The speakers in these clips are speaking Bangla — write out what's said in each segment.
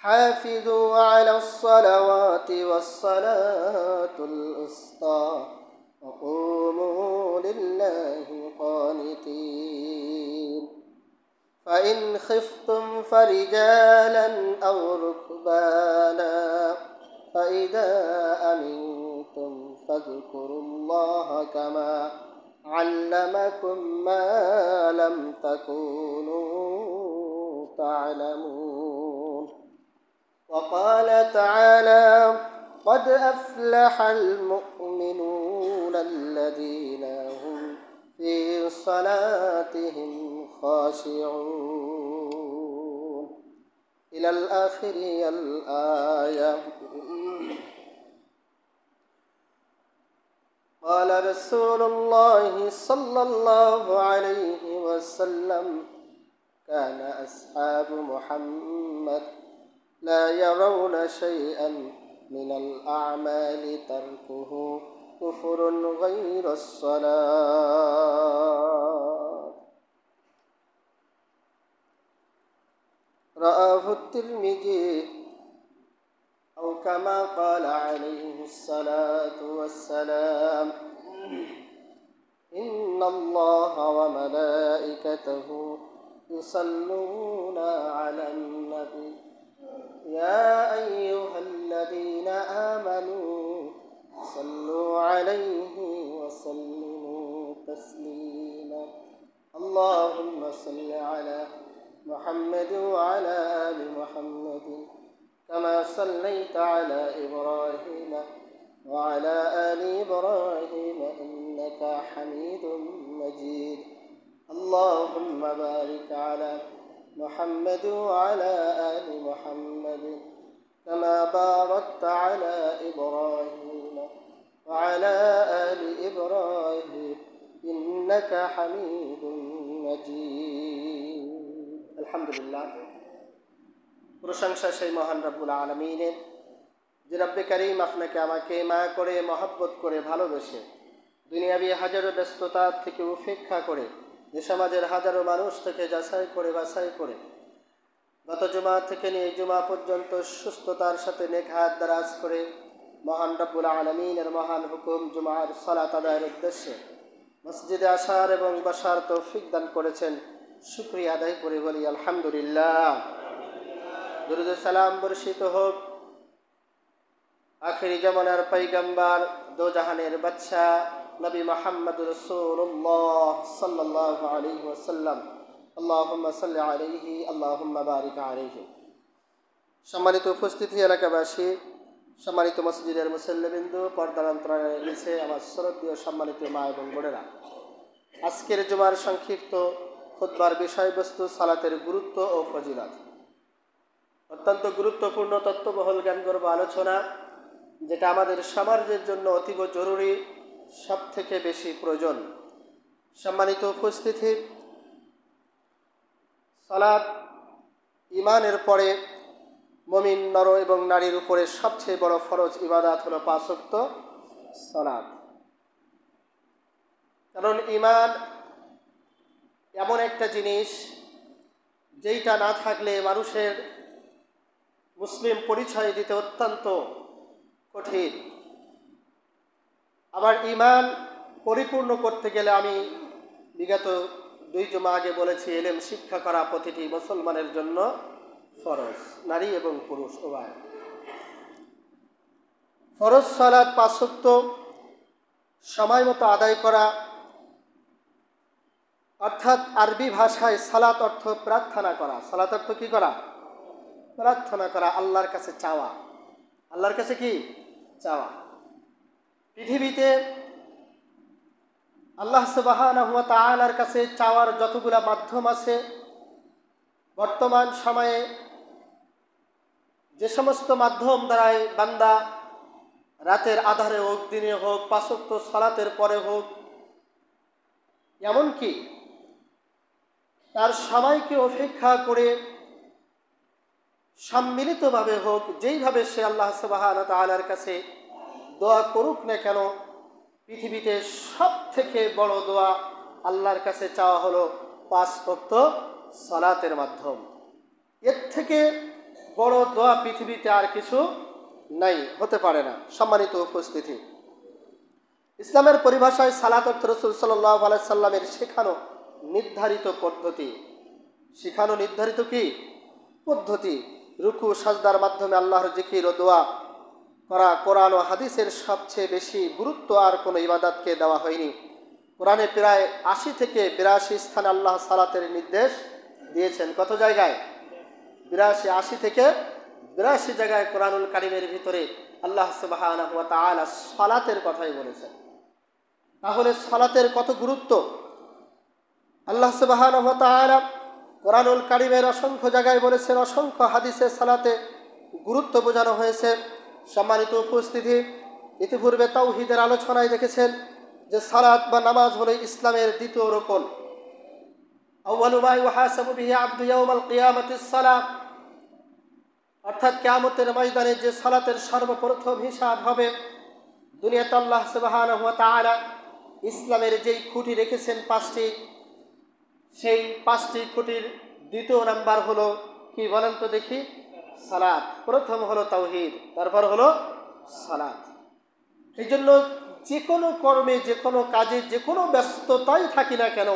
حافظوا على الصلوات والصلاة الوسطى وقوموا لله قانتين فإن خفتم فرجالا أو ركبانا فإذا أمنتم فاذكروا الله كما علمكم ما لم تكونوا تعلمون وقال تعالى قد أفلح المؤمنون الذين هم في صلاتهم خاشعون إلى الآخر الآية. قال رسول الله صلى الله عليه وسلم كان أصحاب محمد لا يرون شيئا من الأعمال تركه كفر غير الصلاة. رواه الترمذي أو كما قال عليه الصلاة والسلام إن الله وملائكته يصلون على النبي يا أيها الذين آمنوا صلوا عليه وسلموا تسليما اللهم صل على محمد وعلى آل محمد كما صليت على إبراهيم وعلى آل إبراهيم إنك حميد مجيد اللهم بارك على محمد وعلى آل محمد كما باركت على إبراهيم وعلى آل إبراهيم إنك حميد مجيد الحمد لله প্রশংসা সেই মহান রব্বুল আলামিনের যে রব্বে করিম আপনাকে আমাকে মায়া করে মহব্বত করে ভালোবেসে দুনিয়াবি হাজারো ব্যস্ততা থেকে উপেক্ষা করে যে সমাজের হাজারো মানুষ থেকে যাচাই করে বাছাই করে গত জুমা থেকে নিয়ে জুমা পর্যন্ত সুস্থতার সাথে নেক হাত দারাজ করে মহান রব্বুল আলামিনের মহান হুকুম জুমার সালাত আদায়ের উদ্দেশ্যে মসজিদে আসার এবং বসার তৌফিক দান করেছেন শুকরিয়া আদায় করে বলি আলহামদুলিল্লাহ। দুরূদ সালাম বর্ষিত হোক আখিরি জামানার পয়গম্বর দো জাহানের বাদশা নবী মুহাম্মদ রাসূলুল্লাহ সাল্লাল্লাহু আলাইহি ওয়াসাল্লাম আল্লাহুম্মা সাল্লি আলাইহি আল্লাহুম্মা বারিক আলাইহি। সম্মানিত উপস্থিতি এলাকাবাসী, সম্মানিত মসজিদের মুসল্লিবৃন্দ, পর্দার অন্তরালের নিচে আমার শ্রদ্ধেয় সম্মানিত মা এবং বোনেরা, আজকের জুমার সংক্ষিপ্ত খুতবার বিষয়বস্তু সালাতের গুরুত্ব ও ফজিলত। অত্যন্ত গুরুত্বপূর্ণ তত্ত্ববহুল জ্ঞানগর্ভ আলোচনা, যেটা আমাদের সমাজের জন্য অতীব জরুরি, সব থেকে বেশি প্রয়োজন। সম্মানিত উপস্থিতি, সালাত ঈমানের পরে মুমিন নর এবং নারীর উপরে সবচেয়ে বড় ফরজ ইবাদত হলো 5 ওয়াক্ত সালাত। কারণ ঈমান এমন একটা জিনিস যেইটা না থাকলে মানুষের মুসলিম পরিচয় দিতে অত্যন্ত কঠিন। আবার ঈমান পরিপূর্ণ করতে গেলে আমি বিগত 2 জুমা আগে বলেছি, ইলম শিক্ষা করা প্রতিটি মুসলমানের জন্য ফরজ, নারী এবং পুরুষ উভয়। ফরজ সালাত 5 ওয়াক্ত সময় মতো আদায় করা, অর্থাৎ আরবি ভাষায় সালাত অর্থ প্রার্থনা করা। সালাত অর্থ কি করা? প্রার্থনা করা, আল্লাহর কাছে চাওয়া। আল্লাহর কাছে কি চাওয়া? পৃথিবীতে আল্লাহ সুবহানাহু ওয়া তাআলার কাছে চাওয়ার যতগুলা মাধ্যম আছে, বর্তমান সময়ে যে সমস্ত মাধ্যম দ্বারাই বান্দা রাতের আধারে হোক, দিনে হোক, 5 ওয়াক্ত সালাতের পরে হোক, এমনকি তার সময়কে উপেক্ষা করে সম্মিলিতভাবে হোক, যেইভাবে সে আল্লাহ সুবহানাহু ওয়া তাআলার কাছে দোয়া করুক না কেন, পৃথিবীতে সব থেকে বড় দোয়া আল্লাহর কাছে চাওয়া হলো 5 ওয়াক্ত সালাতের মাধ্যম। এর থেকে বড় দোয়া পৃথিবীতে আর কিছু নাই, হতে পারে না। সম্মানিত উপস্থিতি, ইসলামের পরিভাষায় সালাত অর্থ রাসূল সাল্লাল্লাহু আলাইহি সাল্লামের শেখানো নির্ধারিত পদ্ধতি। শেখানো নির্ধারিত কি পদ্ধতি? রুকু সাজদার মাধ্যমে আল্লাহর জিকির ও দোয়া করা কোরআন ও হাদিসের সবচেয়ে বেশি গুরুত্ব আর কোনো ইবাদতকে দেওয়া হয়নি। কোরআনে প্রায় ৮০ থেকে ৮২ স্থানে আল্লাহ সালাতের নির্দেশ দিয়েছেন। কত জায়গায়? ৮২ থেকে ৮২ জায়গায় কোরআনুল কারীমের ভিতরে আল্লাহ সুবহানাহু ওয়া তাআলা সালাতের কথাই বলেছেন। তাহলে সালাতের কত গুরুত্ব! আল্লাহ সুবহানাহু ওয়া তাআলা কোরআনুল কারীমের অসংখ্য জায়গায় বলেছেন, অসংখ্য হাদিসে সালাতে গুরুত্ব বোঝানো হয়েছে। সম্মানিত উপস্থিতি, ইতিপূর্বে তাওহীদের আলোচনায় দেখেছেন যে সালাত বা নামাজ হলো ইসলামের দ্বিতীয় রুকন। আউয়ালু মা ইউহাসাবু বিহি আবদু ইয়াউমাল কিয়ামাতিস সালাত, অর্থাৎ কিয়ামতের ময়দানে যে সালাতের সর্বপ্রথম হিসাব হবে। দুনিয়াতে আল্লাহ সুবহানাহু ওয়া তাআলা ইসলামের যেই খুঁটি রেখেছেন ৫টি, সেই ৫টি খুঁটির দ্বিতীয় নাম্বার হলো কি বলেন তো দেখি? সালাত। প্রথম হলো তাওহীদ, তারপর হলো সালাত। এই জন্য যে কোনো কর্মে, যে কোনো কাজে, যে কোনো ব্যস্ততাই থাকি না কেন,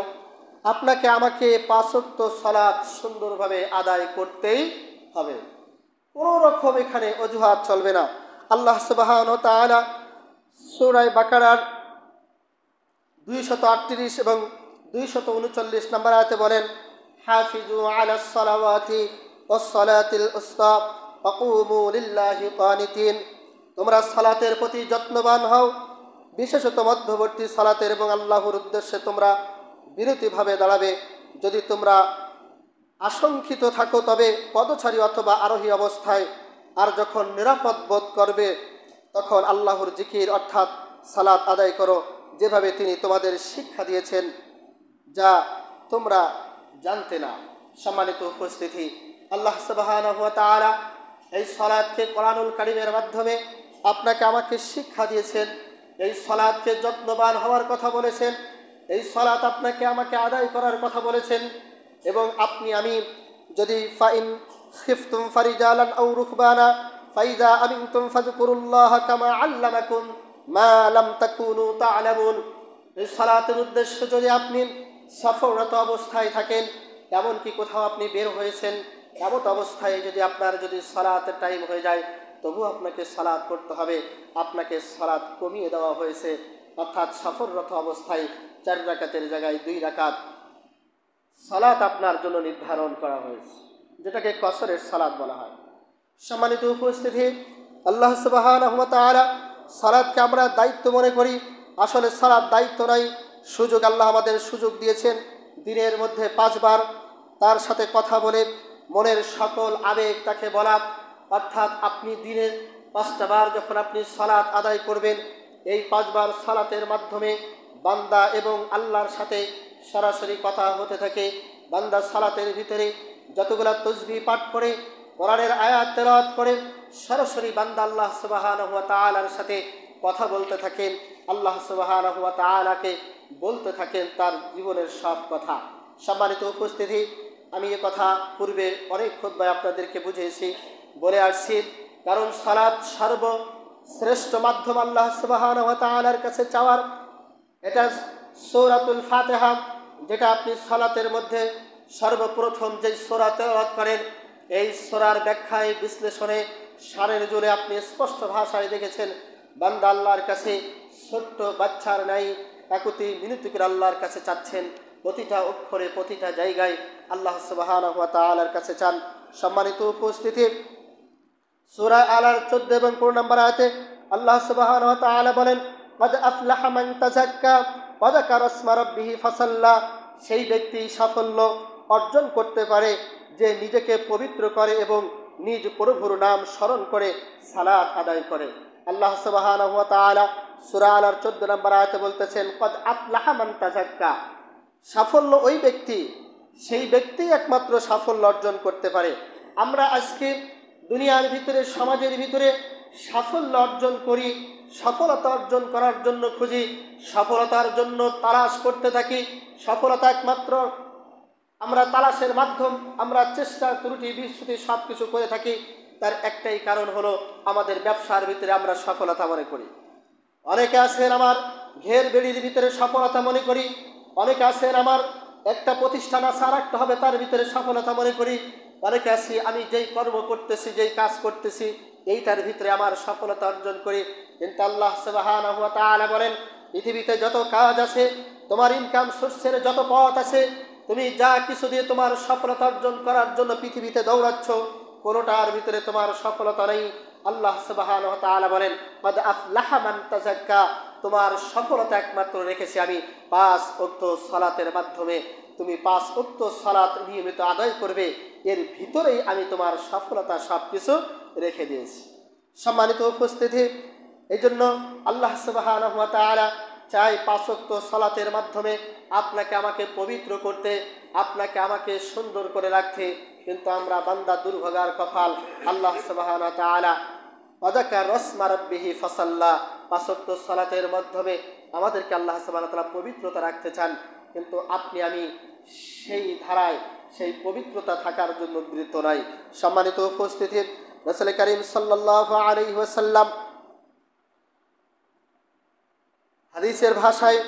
আপনাকে আমাকে ৫ ওয়াক্ত সালাত সুন্দরভাবে আদায় করতেই হবে। কোনো রকম এখানে অজুহাত চলবে না। আল্লাহ সুবহানাহু ওয়া তাআলা সূরা বাকারার 238 এবং 239 নম্বর আয়াতে বলেন, হাফিজু আলাস সালাওয়াতি ওয়াস সালাতিল উসতা ওয়া কুমু লিল্লাহি কানিতিন, তোমরা সালাতের প্রতি যত্নবান হও, বিশেষত মধ্যবর্তী সালাতের, এবং আল্লাহর উদ্দেশ্যে তোমরা বিরতিভাবে দাঁড়াবে। যদি তোমরা আশঙ্কিত থাকো তবে পদচারী অথবা আরোহী অবস্থায়, আর যখন নিরাপদ বোধ করবে তখন আল্লাহর জিকির অর্থাৎ সালাত আদায় করো, যেভাবে তিনি তোমাদের শিক্ষা দিয়েছেন, যা তোমরা জানতে না। সম্মানিত উপস্থিতি, আল্লাহ সুবহানাহু ওয়া তাআলা এই সালাতকে কোরআনুল কারীমের মাধ্যমে আপনাকে আমাকে শিক্ষা দিয়েছেন। এই সালাতকে যত্নবান হওয়ার কথা বলেছেন, এই সালাত আপনাকে আমাকে আদায় করার কথা বলেছেন। এবং আপনি আমি যদি ফাইন খিফতুম ফারিজালান আও রুকবানা ফাইজা আমিনতুম ফাযকুরুল্লাহ কামা আল্লামাকুম মা লাম তাকুনু তা'লামুন, এই সালাতের উদ্দেশ্য যদি আপনি সফররত অবস্থায় থাকেন, এমনকি কোথাও আপনি বের হয়েছেন, এমত অবস্থায় যদি আপনার যদি সালাতের টাইম হয়ে যায়, তবু আপনাকে সালাত করতে হবে। আপনাকে সালাত কমিয়ে দেওয়া হয়েছে, অর্থাৎ সফররত অবস্থায় 4 রাকাতের জায়গায় 2 রাকাত সালাত আপনার জন্য নির্ধারণ করা হয়েছে, যেটাকে কসরের সালাত বলা হয়। সম্মানিত উপস্থিতি, আল্লাহ সুবহানাহু ওয়া তাআলা সালাতকে আমরা দায়িত্ব মনে করি। আসলে সালাত দায়িত্ব নয়, সুযোগ। আল্লাহ আমাদের সুযোগ দিয়েছেন দিনের মধ্যে 5 বার তার সাথে কথা বলে মনের সকল আবেগ তাকে বলা, অর্থাৎ আপনি দিনের 5টা বার যখন আপনি সালাত আদায় করবেন, এই 5 বার সালাতের মাধ্যমে বান্দা এবং আল্লাহর সাথে সরাসরি কথা হতে থাকে। বান্দা সালাতের ভিতরে যতগুলা তাসবিহ পাঠ করে, কোরআনের আয়াত তেলাওয়াত করে, সরাসরি বান্দা আল্লাহ সুবহানাহু ওয়া তাআলার সাথে কথা বলতে থাকেন। আল্লাহ সুবহানাহু ওয়া তাআলাকে বলতে থাকেন তার জীবনের সব কথা। সম্মানিত উপস্থিতি, আমি এ কথা পূর্বে অনেক খুতবায় আপনাদেরকে বুঝিয়েছি, বলে আসছি, কারণ সালাত সর্বশ্রেষ্ঠ মাধ্যম আল্লাহ সুবহানাহু ওয়া তাআলার কাছে চাওয়ার। এটা সূরাতুল ফাতিহা, যেটা আপনি সালাতের মধ্যে সর্বপ্রথম যে সূরা তেলাওয়াত করেন, এই সূরার ব্যাখ্যায়, বিশ্লেষণে, সারের জোরে আপনি স্পষ্ট ভাষায় দেখেছেন বান্দা আল্লাহর কাছে ছোট্ট বাচ্চার নাই একুতি মিনতি করে আল্লাহর কাছে চাচ্ছেন। প্রতিটা অক্ষরে, প্রতিটা জায়গায় আল্লাহ সুবহানাহু ওয়া তাআলার কাছে চান। সম্মানিত উপস্থিতি, সূরা আলার 14 এবং 15 নম্বর আয়াতে আল্লাহ সুবহানাহু ওয়া তাআলা বলেন, ক্বাদ আফলাহা মান তাযাক্কা ওয়া যাকারা ইসমা রাব্বিহি ফাসাল্লা, সেই ব্যক্তি সাফল্য অর্জন করতে পারে যে নিজেকে পবিত্র করে এবং নিজ প্রভুর নাম স্মরণ করে সালাত আদায় করে। আল্লাহ সুবহানাহু ওয়া তাআলা সূরা আলার 14 নম্বর আয়াতে বলতেছেন, ক্বাদ আফলাহা মান তাযাক্কা, সাফল্য ওই ব্যক্তি, সেই ব্যক্তি একমাত্র সাফল্য অর্জন করতে পারে। আমরা আজকে দুনিয়ার ভিতরে, সমাজের ভিতরে সাফল্য অর্জন করি, সফলতা অর্জন করার জন্য খুঁজি, সফলতার জন্য তালাশ করতে থাকি। সফলতা একমাত্র আমরা তালাশের মাধ্যম, আমরা চেষ্টা ত্রুটি বিচ্যুতি সব কিছু করে থাকি, তার একটাই কারণ হলো আমাদের ব্যবসার ভিতরে আমরা সফলতা মনে করি। অনেকে আছেন আমার ঘের বেড়ির ভিতরে সফলতা মনে করি, অনেকে আছেন আমার একটা প্রতিষ্ঠান আছে আর একটা হবে তার ভিতরে সফলতা মনে করি, অনেকে আছি আমি যেই কর্ম করতেছি, যেই কাজ করতেছি এইটার ভিতরে আমার সফলতা অর্জন করি। কিন্তু আল্লাহ সুবহানাহু ওয়া তাআলা বলেন, পৃথিবীতে যত কাজ আছে, তোমার ইনকাম সোর্সের যত পথ আছে, তুমি যা কিছু দিয়ে তোমার সফলতা অর্জন করার জন্য পৃথিবীতে দৌড়াচ্ছ, কোনোটার ভিতরে তোমার সফলতা নেই। আল্লাহ সুবহানাহু ওয়া তাআলা বলেন, ক্বাদ আফলাহা মান তাযাক্কা, তোমার সফলতা একমাত্র রেখেছি আমি 5 ওয়াক্ত সালাতের মাধ্যমে। তুমি 5 ওয়াক্ত সালাত নিয়মিত আদায় করবে, এর ভিতরেই আমি তোমার সফলতা সব কিছু রেখে দিয়েছি। সম্মানিত উপস্থিতি, এই জন্য আল্লাহ সুবহানাহু ওয়া তাআলা চাই 5 ওয়াক্ত সালাতের মাধ্যমে আপনাকে আমাকে পবিত্র করতে, আপনাকে আমাকে সুন্দর করে রাখতে। কিন্তু আমরা বান্দা দুর্ভাগার কপাল, আল্লাহ সুবহানাহু ওয়া তাআলা ওয়াযাকার রাসমা রাব্বিহি ফাসাল্লা, 5 ওয়াক্ত সালাতের মাধ্যমে আমাদেরকে আল্লাহ সুবহানাহু ওয়া তাআলা পবিত্রতা রাখতে চান, কিন্তু আপনি আমি সেই ধারায়, সেই পবিত্রতা থাকার জন্য উদ্বৃত্ত নাই। সম্মানিত উপস্থিতি, রাসূল করিম সাল্লাল্লাহু আলাইহি ওয়াসাল্লাম হাদিসের ভাষায়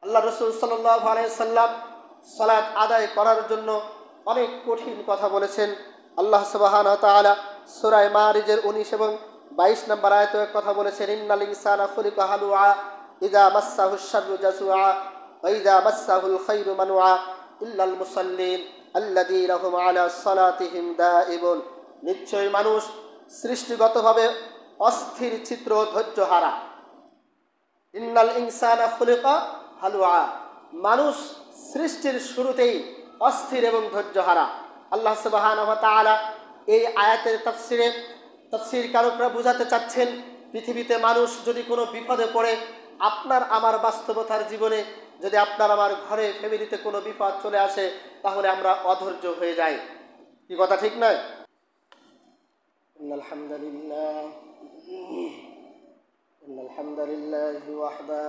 আল্লাহ রাসূল সাল্লাল্লাহু আলাইহি ওয়াসাল্লাম সালাত আদায় করার জন্য অনেক কঠিন কথা বলেছেন। আল্লাহ সুবহানাহু ওয়া তাআলা সূরা মারিজের 19 এবং 22 নম্বর আয়াতে কথা বলেছেন, ইন্নাল ইনসানা খুলিকা হালুআ ইযা মাসসাহুশ শাররু জাযুআ ওয়া ইযা মাসসাহুল খায়রু মানুআ ইল্লাল মুসাল্লিন আল্লাযীনা হুম আলা সালাতিহিম দাঈবুন। নিশ্চয় মানুষ সৃষ্টিগতভাবে অস্থির চিত্র ধৈর্যহারা। ইন্নাল ইনসানা খুলিকা হালুআ, মানুষ সৃষ্টির শুরুতেই অস্থির এবং ধৈর্যহারা। আল্লাহ সুবহানাহু ওয়া তাআলা এই আয়াতের তাফসীর কারকরা বুঝাতে চাচ্ছেন, পৃথিবীতে মানুষ যদি কোনো বিপদে পড়ে, আপনার আমার বাস্তবতার জীবনে যদি আপনার আমার ঘরে ফ্যামিলিতে কোনো বিপদ চলে আসে, তাহলে আমরা অধৈর্য হয়ে যাই। কি কথা ঠিক নয়? ইন্নাল হামদালিল্লাহ ওয়াহদা